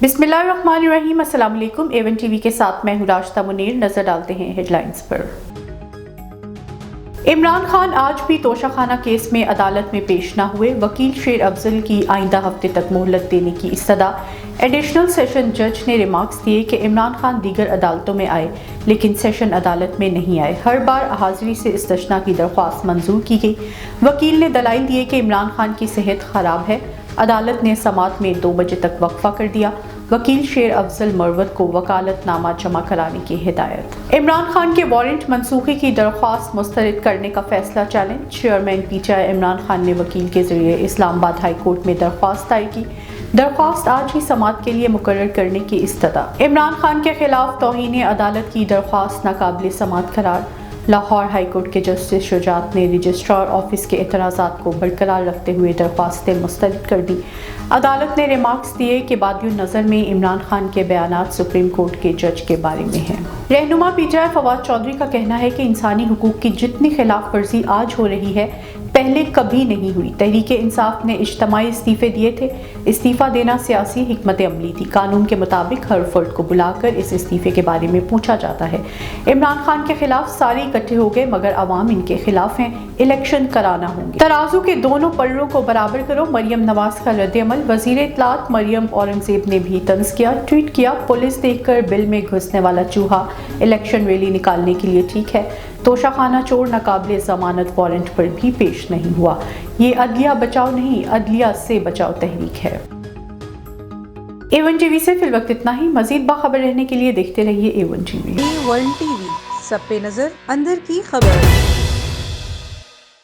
बिस्मिल्लाहिर्रहमानिर्रहीम। अस्सलाम वालेकुम। A1 टीवी के साथ मैं हूँ राशिदा मुनीर। नजर डालते हैं हेडलाइंस पर। इमरान खान आज भी तोशाखाना केस में अदालत में पेश न हुए। वकील शेर अफजल की आइंदा हफ्ते तक मोहलत देने की इस्तदा। एडिशनल सेशन जज ने रिमार्क्स दिए कि इमरान खान दीगर अदालतों में आए लेकिन सेशन अदालत में नहीं आए। हर बार हाजिरी से इस्तिस्ना की दरख्वास्त मंजूर की गई। वकील ने दलाइल दिए कि इमरान खान की सेहत खराब है। अदालत ने समात में 2 बजे तक वक्फा कर दिया। वकील शेर अफजल मरवत को वकालतनामा जमा कराने की हिदायत। इमरान खान के वारंट मनसूखी की दरख्वास्त मुस्तरद करने का फैसला challenge. Chairman PTI Imran Khan ने वकील के जरिए इस्लामाबाद हाई कोर्ट में दरख्वास्त दायर की। दरख्वास्त आज ही समात के लिए मुकर्रर करने की इस्तदा। इमरान खान के खिलाफ तौहीन अदालत की दरख्वास्त नाकाबिल समात करार। लाहौर हाई कोर्ट के जस्टिस शुजात ने रजिस्ट्रार ऑफिस के एतराज़ात को बरकरार रखते हुए दरख्वास्तें मुस्तरद कर दी। अदालत ने रिमार्क्स दिए कि बादियुन नज़र में इमरान खान के बयानात सुप्रीम कोर्ट के जज के बारे में हैं। रहनुमा PTI फवाद चौधरी का कहना है कि इंसानी हुकूक की जितनी खिलाफ वर्जी आज हो रही है पहले कभी नहीं हुई। तहरीक इंसाफ ने इज्तिमाई इस्तीफे दिए थे। इस्तीफा देना सियासी हिकमत अमली थी। कानून के मुताबिक हर फर्द को बुलाकर इस इस्तीफे के बारे में पूछा जाता है। इमरान खान के खिलाफ सारे इकट्ठे हो गए मगर अवाम इनके खिलाफ हैं। इलेक्शन कराना होंगे। तराजू के दोनों पल्लों को बराबर करो। मरियम नवाज का रद्द-ए-अमल। वजीर इत्तलात मरियम औरंगजेब ने भी तंज किया। ट्वीट किया, पुलिस देखकर बिल में घुसने वाला चूहा इलेक्शन रैली निकालने के लिए ठीक है। तोशाखाना चोर नाकाबिल जमानत वारंट पर भी पेश नहीं हुआ। ये अदलिया बचाओ नहीं, अदलिया से बचाओ तहरीक है। A1 टीवी से फिल वक्त इतना ही। मजीद बाखबर रहने के लिए देखते रहिए A1 टीवी। A1 टीवी, सब पे नजर, अंदर की खबर।